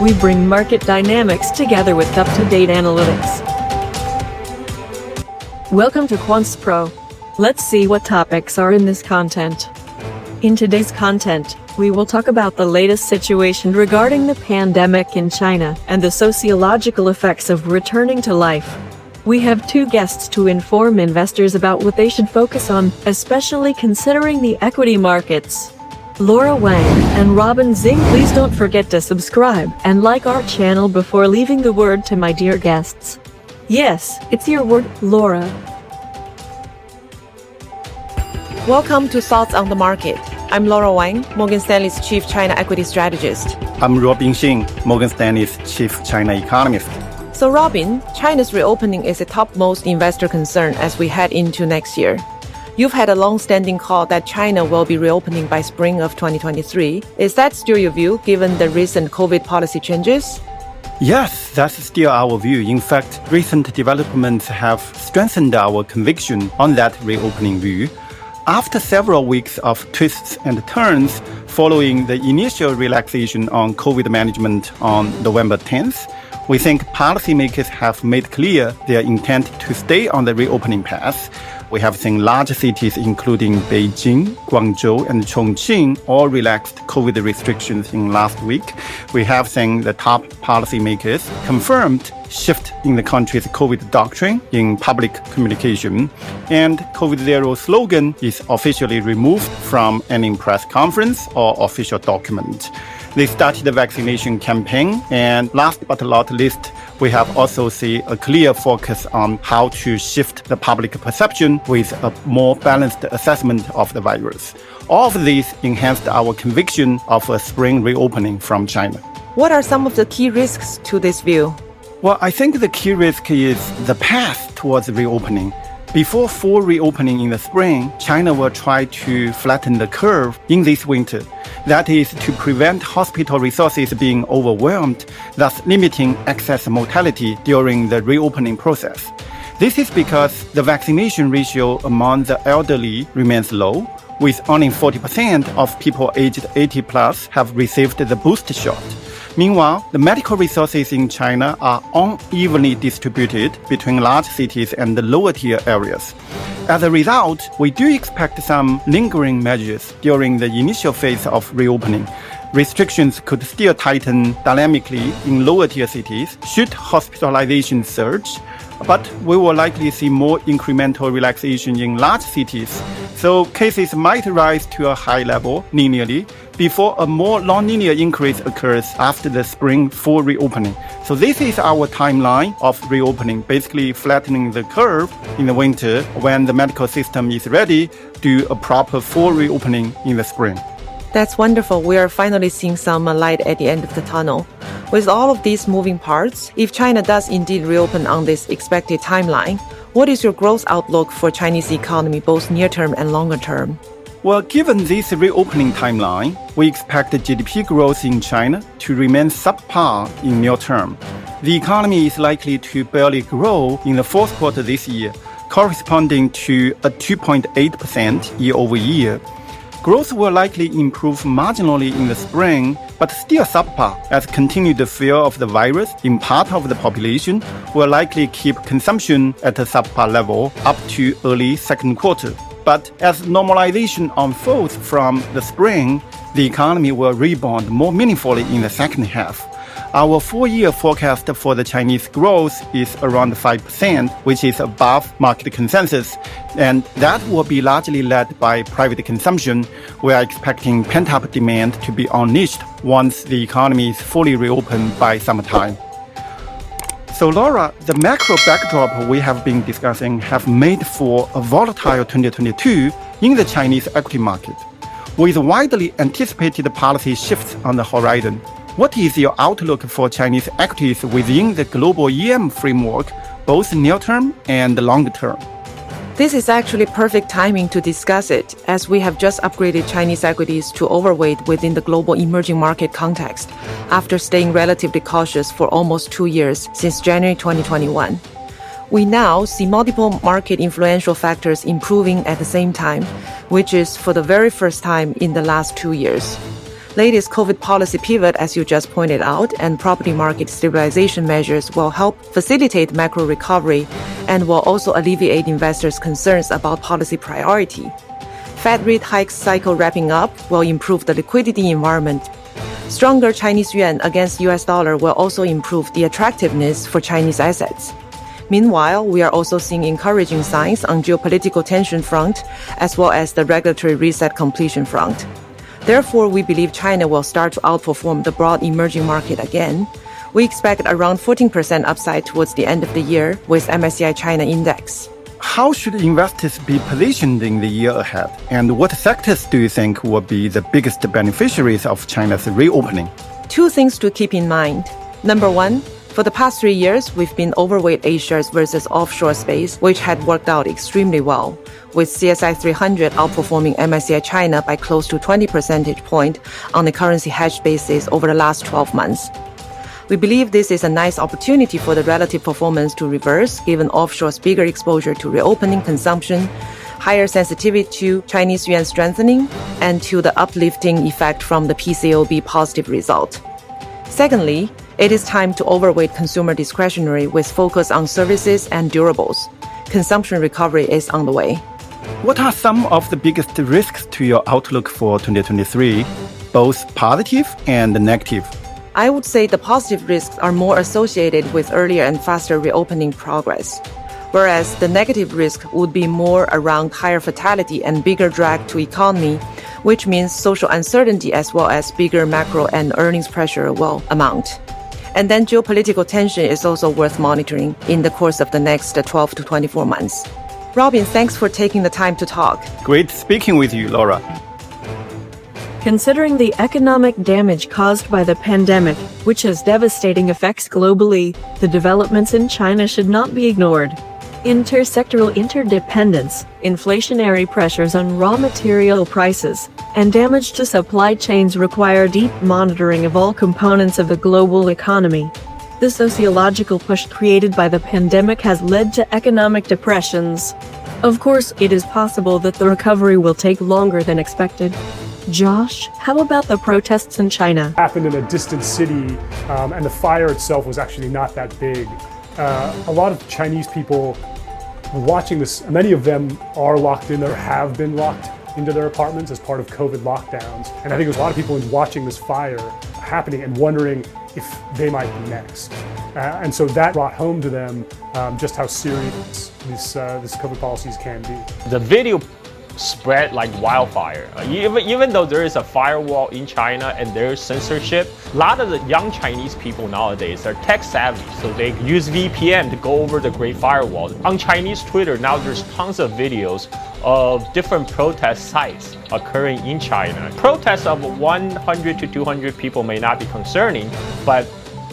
we bring market dynamics together with up-to-date analytics. Welcome to Quants Pro. Let's see what topics are in this content. In today's content, we will talk about the latest situation regarding the pandemic in China and the sociological effects of returning to life. We have two guests to inform investors about what they should focus on, especially considering the equity markets. Laura Wang and Robin Zing, please don't forget to subscribe and like our channel before leaving the word to my dear guests. Yes, it's your word, Laura. Welcome to Thoughts on the Market. I'm Laura Wang, Morgan Stanley's Chief China Equity Strategist. I'm Robin Xing, Morgan Stanley's Chief China Economist. So Robin, China's reopening is a topmost investor concern as we head into next year. You've had a long-standing call that China will be reopening by spring of 2023. Is that still your view, given the recent COVID policy changes? Yes, that's still our view. In fact, recent developments have strengthened our conviction on that reopening view. After several weeks of twists and turns following the initial relaxation on COVID management on November 10th, we think policymakers have made clear their intent to stay on the reopening path. We have seen large cities including Beijing, Guangzhou, and Chongqing all relaxed COVID restrictions in last week. We have seen the top policymakers confirmed shift in the country's COVID doctrine in public communication, and COVID Zero slogan is officially removed from any press conference or official document. They started the vaccination campaign, and last but not least, we have also seen a clear focus on how to shift the public perception with a more balanced assessment of the virus. All of these enhanced our conviction of a spring reopening from China. What are some of the key risks to this view? Well, I think the key risk is the path towards reopening. Before full reopening in the spring, China will try to flatten the curve in this winter. That is to prevent hospital resources being overwhelmed, thus limiting excess mortality during the reopening process. This is because the vaccination ratio among the elderly remains low, with only 40% of people aged 80 plus have received the booster shot. Meanwhile, the medical resources in China are unevenly distributed between large cities and the lower-tier areas. As a result, we do expect some lingering measures during the initial phase of reopening. Restrictions could still tighten dynamically in lower-tier cities should hospitalization surge, but we will likely see more incremental relaxation in large cities, so cases might rise to a high level linearly before a more non-linear increase occurs after the spring full reopening. So this is our timeline of reopening, basically flattening the curve in the winter when the medical system is ready to do a proper full reopening in the spring. That's wonderful. We are finally seeing some light at the end of the tunnel. With all of these moving parts, if China does indeed reopen on this expected timeline, what is your growth outlook for Chinese economy, both near-term and longer-term? Well, given this reopening timeline, we expect the GDP growth in China to remain subpar in near term. The economy is likely to barely grow in the fourth quarter this year, corresponding to a 2.8% year-over-year. Growth will likely improve marginally in the spring, but still subpar, as continued fear of the virus in part of the population will likely keep consumption at a subpar level up to early second quarter. But as normalization unfolds from the spring, the economy will rebound more meaningfully in the second half. Our full-year forecast for the Chinese growth is around 5%, which is above market consensus, and that will be largely led by private consumption. We are expecting pent-up demand to be unleashed once the economy is fully reopened by summertime. So Laura, the macro backdrop we have been discussing have made for a volatile 2022 in the Chinese equity market. With widely anticipated policy shifts on the horizon, what is your outlook for Chinese equities within the global EM framework, both near-term and long-term? This is actually perfect timing to discuss it, as we have just upgraded Chinese equities to overweight within the global emerging market context, after staying relatively cautious for almost 2 years since January 2021. We now see multiple market influential factors improving at the same time, which is for the very first time in the last 2 years. Latest COVID policy pivot, as you just pointed out, and property market stabilization measures will help facilitate macro recovery and will also alleviate investors' concerns about policy priority. Fed rate hikes cycle wrapping up will improve the liquidity environment. Stronger Chinese yuan against US dollar will also improve the attractiveness for Chinese assets. Meanwhile, we are also seeing encouraging signs on geopolitical tension front as well as the regulatory reset completion front. Therefore, we believe China will start to outperform the broad emerging market again. We expect around 14% upside towards the end of the year with MSCI China Index. How should investors be positioned in the year ahead? And what sectors do you think will be the biggest beneficiaries of China's reopening? Two things to keep in mind. Number one, for the past 3 years, we've been overweight A-shares versus offshore space, which had worked out extremely well, with CSI 300 outperforming MSCI China by close to 20 percentage point on a currency hedge basis over the last 12 months. We believe this is a nice opportunity for the relative performance to reverse, given offshore's bigger exposure to reopening consumption, higher sensitivity to Chinese yuan strengthening, and to the uplifting effect from the PCAOB positive result. Secondly, it is time to overweight consumer discretionary with focus on services and durables. Consumption recovery is on the way. What are some of the biggest risks to your outlook for 2023, both positive and negative? I would say the positive risks are more associated with earlier and faster reopening progress, whereas the negative risk would be more around higher fatality and bigger drag to economy, which means social uncertainty as well as bigger macro and earnings pressure will amount. And then geopolitical tension is also worth monitoring in the course of the next 12 to 24 months. Robin, thanks for taking the time to talk. Great speaking with you, Laura. Considering the economic damage caused by the pandemic, which has devastating effects globally, the developments in China should not be ignored. Intersectoral interdependence, inflationary pressures on raw material prices, and damage to supply chains require deep monitoring of all components of the global economy. The sociological push created by the pandemic has led to economic depressions. Of course, it is possible that the recovery will take longer than expected. Josh, how about the protests in China? Happened in a distant city, and the fire itself was actually not that big. A lot of Chinese people watching this, many of them are locked in or have been locked into their apartments as part of COVID lockdowns. And I think there's a lot of people watching this fire happening and wondering if they might be next. And so that brought home to them just how serious this COVID policies can be. The video spread like wildfire. Even though there is a firewall in China and there's censorship, a lot of the young Chinese people nowadays are tech savvy, so they use VPN to go over the Great Firewall. On Chinese Twitter, now there's tons of videos of different protest sites occurring in China. Protests of 100 to 200 people may not be concerning, but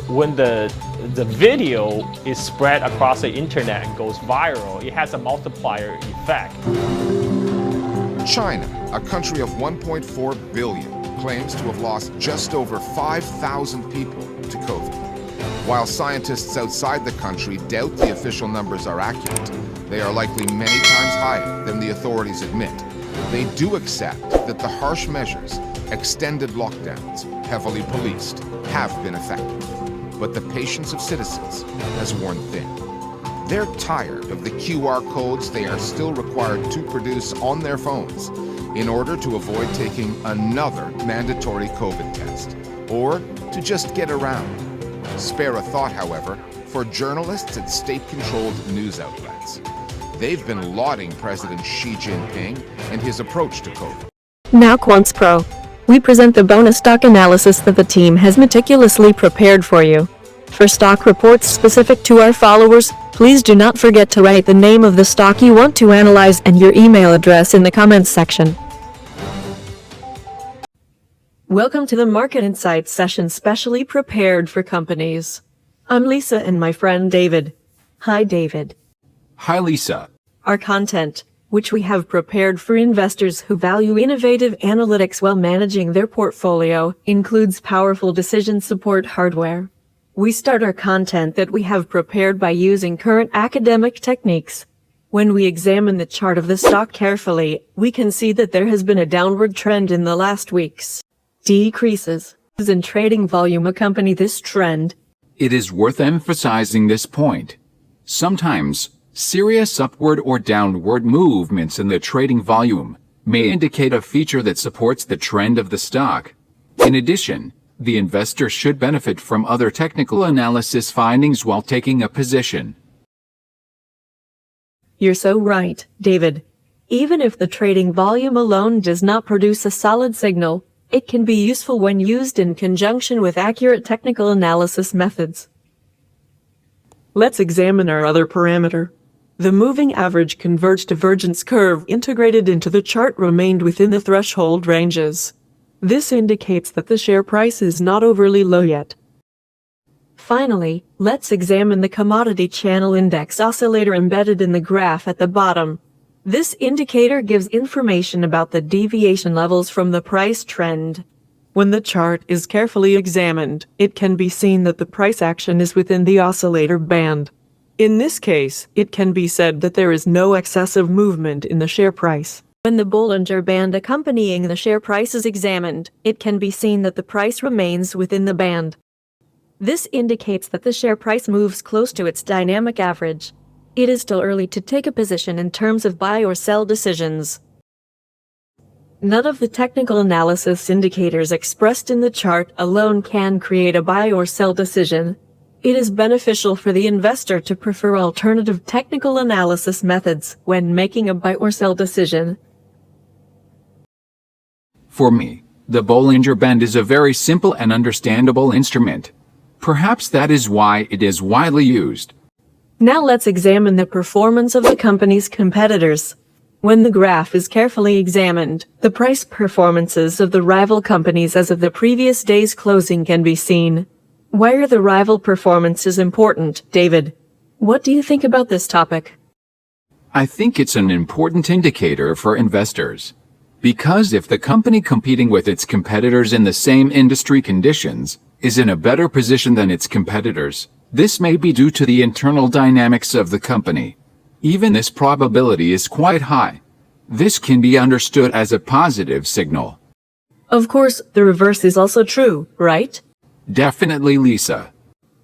when the video is spread across the internet and goes viral, it has a multiplier effect. China, a country of 1.4 billion, claims to have lost just over 5,000 people to COVID. While scientists outside the country doubt the official numbers are accurate, they are likely many times higher than the authorities admit. They do accept that the harsh measures, extended lockdowns, heavily policed, have been effective. But the patience of citizens has worn thin. They're tired of the QR codes they are still required to produce on their phones in order to avoid taking another mandatory COVID test, or to just get around. Spare a thought, however, for journalists at state-controlled news outlets. They've been lauding President Xi Jinping and his approach to COVID. Now Quants Pro. We present the bonus stock analysis that the team has meticulously prepared for you. For stock reports specific to our followers, please do not forget to write the name of the stock you want to analyze and your email address in the comments section. Welcome to the Market Insights session specially prepared for companies. I'm Lisa and my friend David. Hi, David. Hi, Lisa. Our content, which we have prepared for investors who value innovative analytics while managing their portfolio, includes powerful decision support hardware. We start our content that we have prepared by using current academic techniques. When we examine the chart of the stock carefully, we can see that there has been a downward trend in the last weeks. decreases in trading volume accompany this trend. It is worth emphasizing this point. Sometimes, serious upward or downward movements in the trading volume may indicate a feature that supports the trend of the stock. In addition, the investor should benefit from other technical analysis findings while taking a position. You're so right, David. Even if the trading volume alone does not produce a solid signal, it can be useful when used in conjunction with accurate technical analysis methods. Let's examine our other parameter. The moving average converged divergence curve integrated into the chart remained within the threshold ranges. This indicates that the share price is not overly low yet. Finally, let's examine the commodity channel index oscillator embedded in the graph at the bottom. This indicator gives information about the deviation levels from the price trend. When the chart is carefully examined, it can be seen that the price action is within the oscillator band. In this case, it can be said that there is no excessive movement in the share price. When the Bollinger Band accompanying the share price is examined, it can be seen that the price remains within the band. This indicates that the share price moves close to its dynamic average. It is still early to take a position in terms of buy or sell decisions. None of the technical analysis indicators expressed in the chart alone can create a buy or sell decision. It is beneficial for the investor to prefer alternative technical analysis methods when making a buy or sell decision. For me, the Bollinger Band is a very simple and understandable instrument. Perhaps that is why it is widely used. Now let's examine the performance of the company's competitors. When the graph is carefully examined, the price performances of the rival companies as of the previous day's closing can be seen. Why are the rival performances important, David? What do you think about this topic? I think it's an important indicator for investors. Because if the company competing with its competitors in the same industry conditions is in a better position than its competitors, this may be due to the internal dynamics of the company. Even this probability is quite high. This can be understood as a positive signal. Of course, the reverse is also true, right? Definitely, Lisa.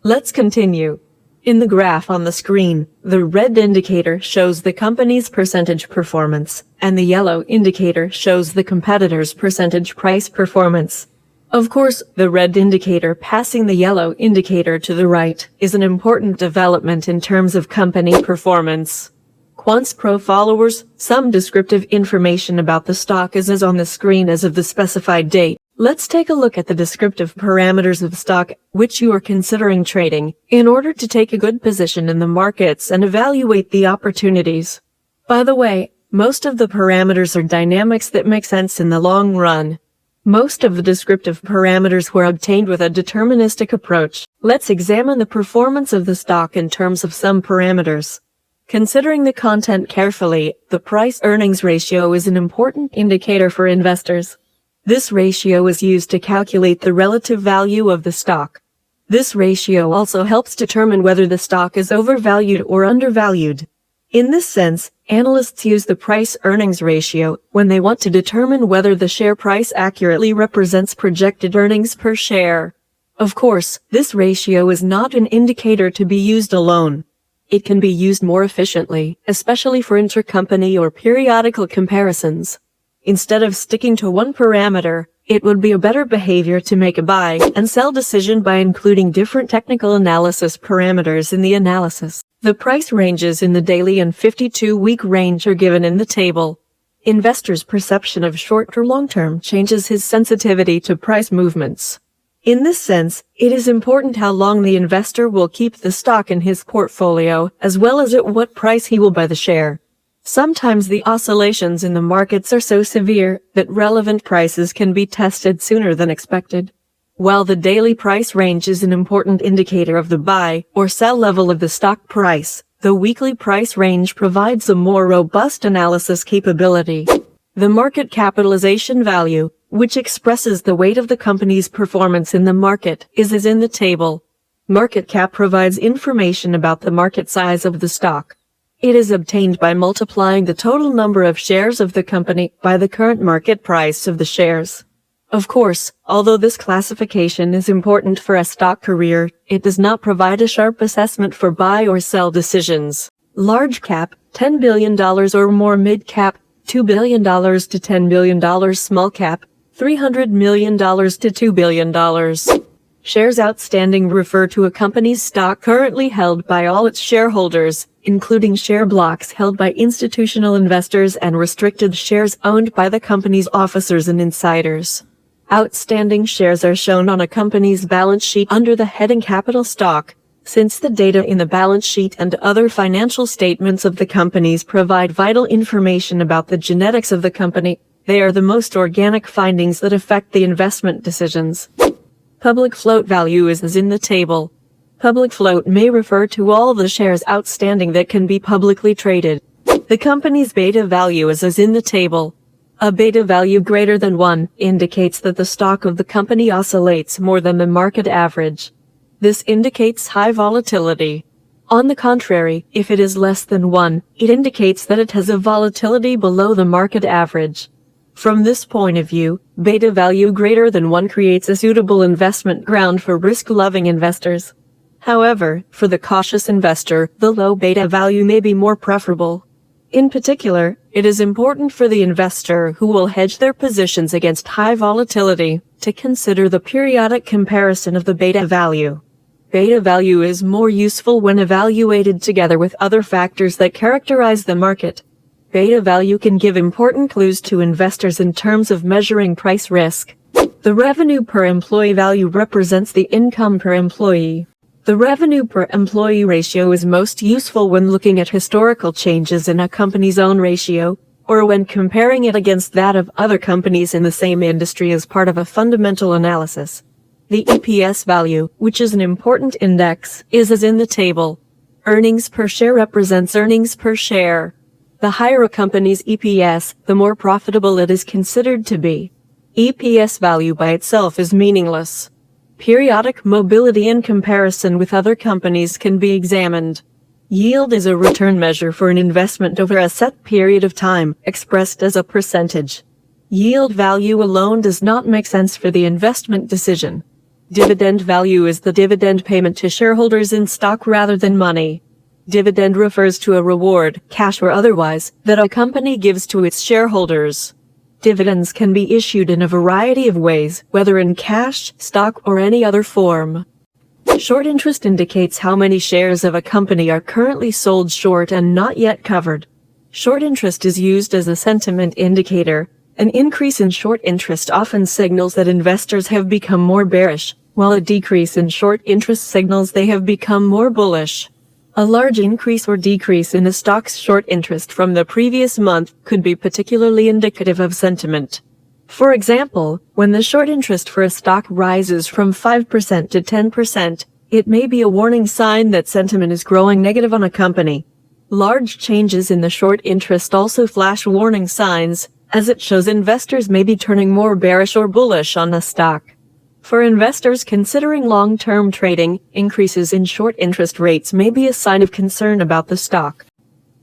Let's continue. In the graph on the screen, the red indicator shows the company's percentage performance, and the yellow indicator shows the competitor's percentage price performance. Of course, the red indicator passing the yellow indicator to the right is an important development in terms of company performance. QuantPro followers, some descriptive information about the stock is on the screen as of the specified date. Let's take a look at the descriptive parameters of stock which you are considering trading in order to take a good position in the markets and evaluate the opportunities. By the way, most of the parameters are dynamics that make sense in the long run. Most of the descriptive parameters were obtained with a deterministic approach. Let's examine the performance of the stock in terms of some parameters. Considering the content carefully, the price-earnings ratio is an important indicator for investors. This ratio is used to calculate the relative value of the stock. This ratio also helps determine whether the stock is overvalued or undervalued. In this sense, analysts use the price-earnings ratio when they want to determine whether the share price accurately represents projected earnings per share. Of course, this ratio is not an indicator to be used alone. It can be used more efficiently, especially for intercompany or periodical comparisons. Instead of sticking to one parameter, it would be a better behavior to make a buy and sell decision by including different technical analysis parameters in the analysis. The price ranges in the daily and 52-week range are given in the table. Investors' perception of short or long-term changes his sensitivity to price movements. In this sense, it is important how long the investor will keep the stock in his portfolio, as well as at what price he will buy the share. Sometimes the oscillations in the markets are so severe that relevant prices can be tested sooner than expected. While the daily price range is an important indicator of the buy or sell level of the stock price, the weekly price range provides a more robust analysis capability. The market capitalization value, which expresses the weight of the company's performance in the market, is as in the table. Market cap provides information about the market size of the stock. It is obtained by multiplying the total number of shares of the company by the current market price of the shares. Of course, although this classification is important for a stock career, it does not provide a sharp assessment for buy or sell decisions. Large cap, $10 billion or more, mid cap, $2 billion to $10 billion, small cap, $300 million to $2 billion. Shares outstanding refer to a company's stock currently held by all its shareholders, including share blocks held by institutional investors and restricted shares owned by the company's officers and insiders. Outstanding shares are shown on a company's balance sheet under the heading Capital Stock. Since the data in the balance sheet and other financial statements of the companies provide vital information about the genetics of the company, they are the most organic findings that affect the investment decisions. Public float value is as in the table. Public float may refer to all the shares outstanding that can be publicly traded. The company's beta value is as in the table. A beta value greater than 1 indicates that the stock of the company oscillates more than the market average. This indicates high volatility. On the contrary, if it is less than 1, it indicates that it has a volatility below the market average. From this point of view, beta value greater than 1 creates a suitable investment ground for risk-loving investors. However, for the cautious investor, the low beta value may be more preferable. In particular, it is important for the investor who will hedge their positions against high volatility to consider the periodic comparison of the beta value. Beta value is more useful when evaluated together with other factors that characterize the market. Beta value can give important clues to investors in terms of measuring price risk. The revenue per employee value represents the income per employee. The revenue per employee ratio is most useful when looking at historical changes in a company's own ratio, or when comparing it against that of other companies in the same industry as part of a fundamental analysis. The EPS value, which is an important index, is as in the table. Earnings per share represents earnings per share. The higher a company's EPS, the more profitable it is considered to be. EPS value by itself is meaningless. Periodic mobility in comparison with other companies can be examined. Yield is a return measure for an investment over a set period of time, expressed as a percentage. Yield value alone does not make sense for the investment decision. Dividend value is the dividend payment to shareholders in stock rather than money. Dividend refers to a reward, cash or otherwise, that a company gives to its shareholders. Dividends can be issued in a variety of ways, whether in cash, stock, or any other form. Short interest indicates how many shares of a company are currently sold short and not yet covered. Short interest is used as a sentiment indicator. An increase in short interest often signals that investors have become more bearish, while a decrease in short interest signals they have become more bullish. A large increase or decrease in a stock's short interest from the previous month could be particularly indicative of sentiment. For example, when the short interest for a stock rises from 5% to 10%, it may be a warning sign that sentiment is growing negative on a company. Large changes in the short interest also flash warning signs, as it shows investors may be turning more bearish or bullish on a stock. For investors considering long-term trading, increases in short interest rates may be a sign of concern about the stock.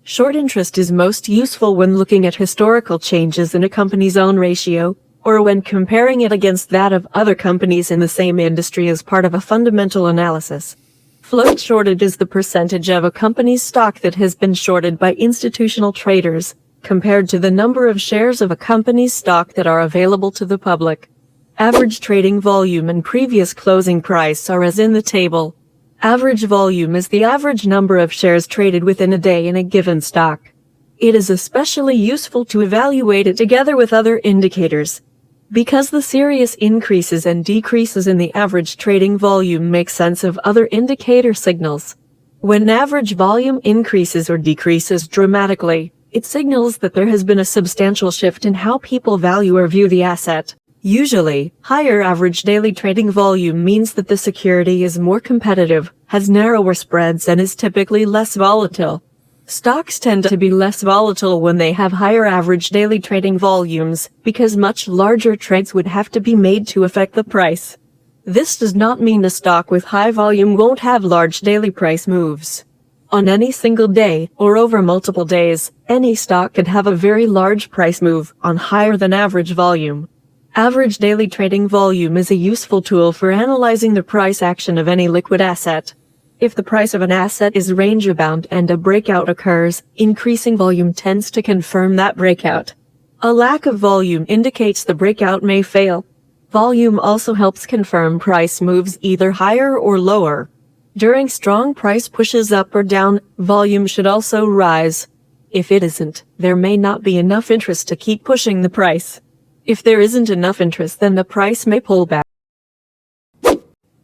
Short interest is most useful when looking at historical changes in a company's own ratio, or when comparing it against that of other companies in the same industry as part of a fundamental analysis. Float shorted is the percentage of a company's stock that has been shorted by institutional traders, compared to the number of shares of a company's stock that are available to the public. Average trading volume and previous closing price are as in the table. Average volume is the average number of shares traded within a day in a given stock. It is especially useful to evaluate it together with other indicators, because the serious increases and decreases in the average trading volume make sense of other indicator signals. When average volume increases or decreases dramatically, it signals that there has been a substantial shift in how people value or view the asset. Usually, higher average daily trading volume means that the security is more competitive, has narrower spreads, and is typically less volatile. Stocks tend to be less volatile when they have higher average daily trading volumes, because much larger trades would have to be made to affect the price. This does not mean a stock with high volume won't have large daily price moves. On any single day, or over multiple days, any stock could have a very large price move on higher than average volume. Average daily trading volume is a useful tool for analyzing the price action of any liquid asset. If the price of an asset is range-bound and a breakout occurs, increasing volume tends to confirm that breakout. A lack of volume indicates the breakout may fail. Volume also helps confirm price moves either higher or lower. During strong price pushes up or down, volume should also rise. If it isn't, there may not be enough interest to keep pushing the price. If there isn't enough interest, then the price may pull back.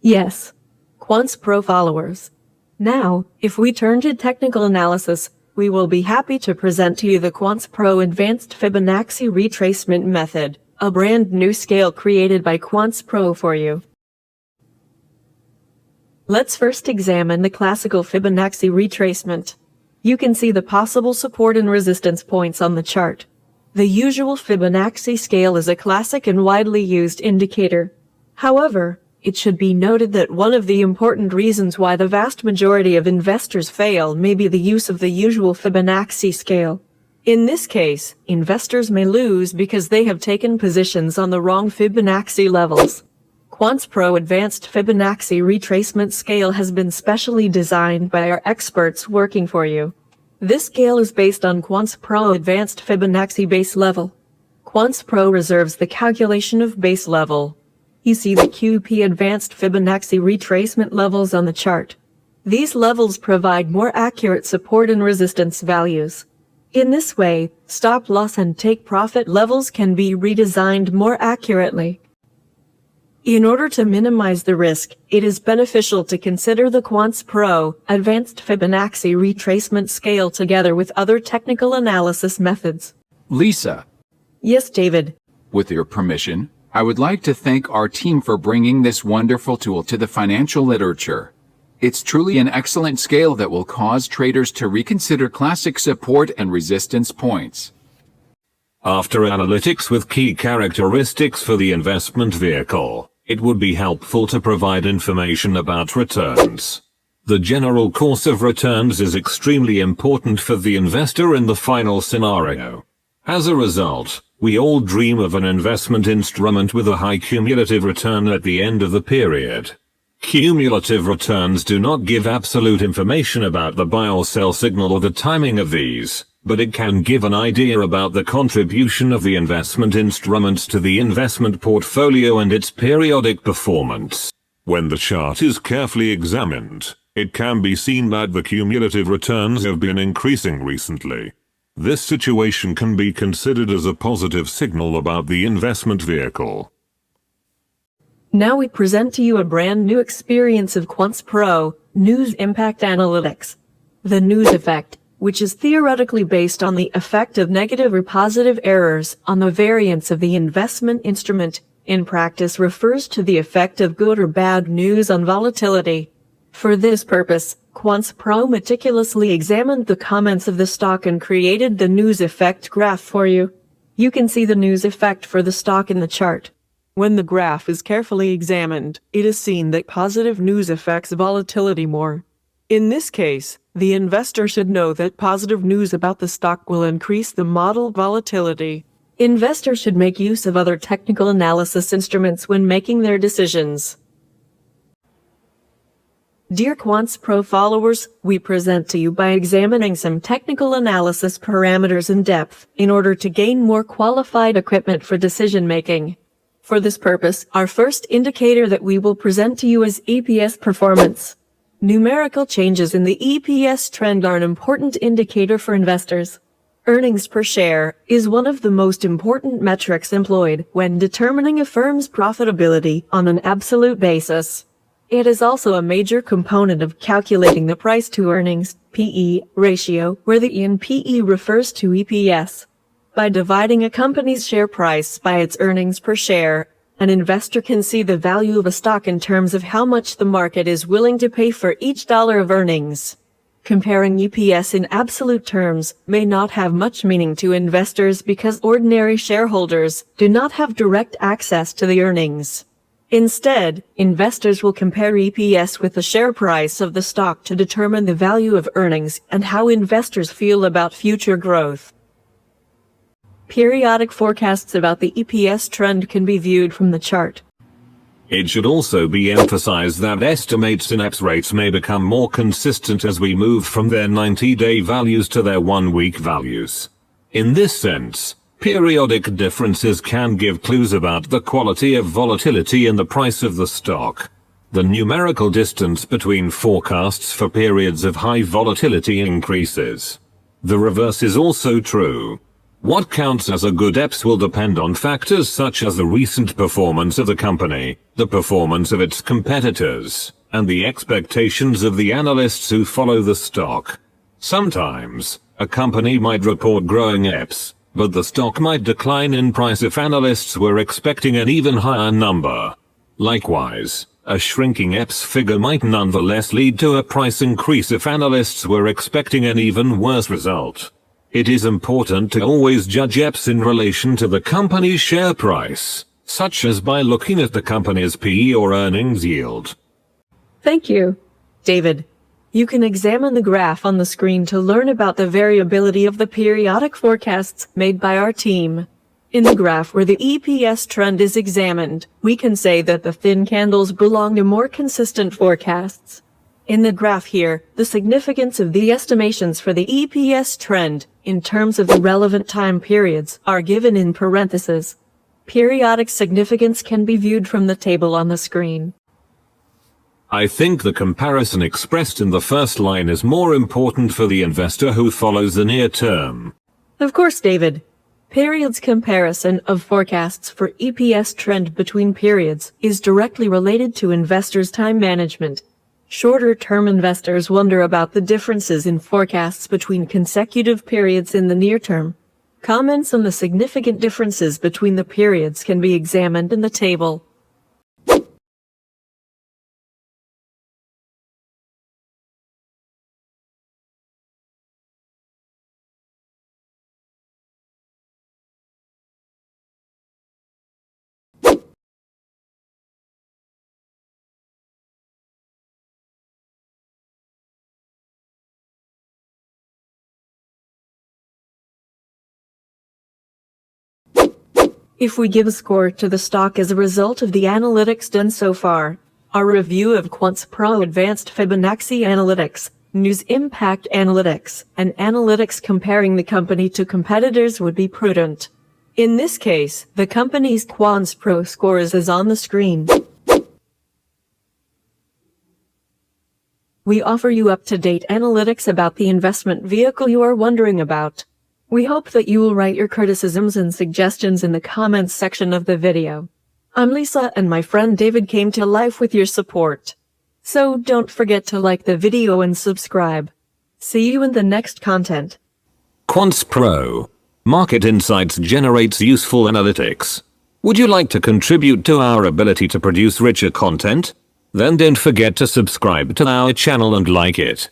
Yes, Quants Pro followers. Now, if we turn to technical analysis, we will be happy to present to you the Quants Pro Advanced Fibonacci Retracement Method, a brand new scale created by Quants Pro for you. Let's first examine the classical Fibonacci retracement. You can see the possible support and resistance points on the chart. The usual Fibonacci scale is a classic and widely used indicator. However, it should be noted that one of the important reasons why the vast majority of investors fail may be the use of the usual Fibonacci scale. In this case, investors may lose because they have taken positions on the wrong Fibonacci levels. Quants Pro Advanced Fibonacci Retracement Scale has been specially designed by our experts working for you. This scale is based on Quants Pro Advanced Fibonacci Base Level. Quants Pro reserves the calculation of base level. You see the QP Advanced Fibonacci retracement levels on the chart. These levels provide more accurate support and resistance values. In this way, stop loss and take profit levels can be redesigned more accurately. In order to minimize the risk, it is beneficial to consider the Quants Pro Advanced Fibonacci Retracement Scale together with other technical analysis methods. Lisa, Yes, David. with your permission, I would like to thank our team for bringing this wonderful tool to the financial literature. It's truly an excellent scale that will cause traders to reconsider classic support and resistance points. After analytics with key characteristics for the investment vehicle, it would be helpful to provide information about returns. The general course of returns is extremely important for the investor in the final scenario. As a result, we all dream of an investment instrument with a high cumulative return at the end of the period. Cumulative returns do not give absolute information about the buy or sell signal or the timing of these, but it can give an idea about the contribution of the investment instruments to the investment portfolio and its periodic performance. When the chart is carefully examined, it can be seen that the cumulative returns have been increasing recently. This situation can be considered as a positive signal about the investment vehicle. Now we present to you a brand new experience of Quants Pro News Impact Analytics. The news effect, which is theoretically based on the effect of negative or positive errors on the variance of the investment instrument, in practice refers to the effect of good or bad news on volatility. For this purpose, Quants Pro meticulously examined the comments of the stock and created the news effect graph for you. You can see the news effect for the stock in the chart. When the graph is carefully examined, it is seen that positive news affects volatility more. In this case, the investor should know that positive news about the stock will increase the model volatility. Investors should make use of other technical analysis instruments when making their decisions. Dear Quants Pro followers, we present to you by examining some technical analysis parameters in depth in order to gain more qualified equipment for decision making. For this purpose, our first indicator that we will present to you is EPS performance. Numerical changes in the EPS trend are an important indicator for investors. Earnings per share is one of the most important metrics employed when determining a firm's profitability on an absolute basis. It is also a major component of calculating the price-to-earnings (PE) ratio, where the E in PE refers to EPS. By dividing a company's share price by its earnings per share, an investor can see the value of a stock in terms of how much the market is willing to pay for each dollar of earnings. Comparing EPS in absolute terms may not have much meaning to investors because ordinary shareholders do not have direct access to the earnings. Instead, investors will compare EPS with the share price of the stock to determine the value of earnings and how investors feel about future growth. Periodic forecasts about the EPS trend can be viewed from the chart. It should also be emphasized that estimates in EPS rates may become more consistent as we move from their 90-day values to their 1-week values. In this sense, periodic differences can give clues about the quality of volatility in the price of the stock. The numerical distance between forecasts for periods of high volatility increases. The reverse is also true. What counts as a good EPS will depend on factors such as the recent performance of the company, the performance of its competitors, and the expectations of the analysts who follow the stock. Sometimes, a company might report growing EPS, but the stock might decline in price if analysts were expecting an even higher number. Likewise, a shrinking EPS figure might nonetheless lead to a price increase if analysts were expecting an even worse result. It is important to always judge EPS in relation to the company's share price, such as by looking at the company's PE or earnings yield. Thank you, David. You can examine the graph on the screen to learn about the variability of the periodic forecasts made by our team. In the graph where the EPS trend is examined, we can say that the thin candles belong to more consistent forecasts. In the graph here, the significance of the estimations for the EPS trend, in terms of the relevant time periods, are given in parentheses. Periodic significance can be viewed from the table on the screen. I think the comparison expressed in the first line is more important for the investor who follows the near term. Of course, David. Periods comparison of forecasts for EPS trend between periods is directly related to investors' time management. Shorter-term investors wonder about the differences in forecasts between consecutive periods in the near term. Comments on the significant differences between the periods can be examined in the table. If we give a score to the stock as a result of the analytics done so far, our review of Quants Pro Advanced Fibonacci Analytics, News Impact Analytics, and analytics comparing the company to competitors would be prudent. In this case, the company's Quants Pro score is on the screen. We offer you up-to-date analytics about the investment vehicle you are wondering about. We hope that you will write your criticisms and suggestions in the comments section of the video. I'm Lisa and my friend David came to life with your support. So don't forget to like the video and subscribe. See you in the next content. Quants Pro. Market Insights generates useful analytics. Would you like to contribute to our ability to produce richer content? Then don't forget to subscribe to our channel and like it.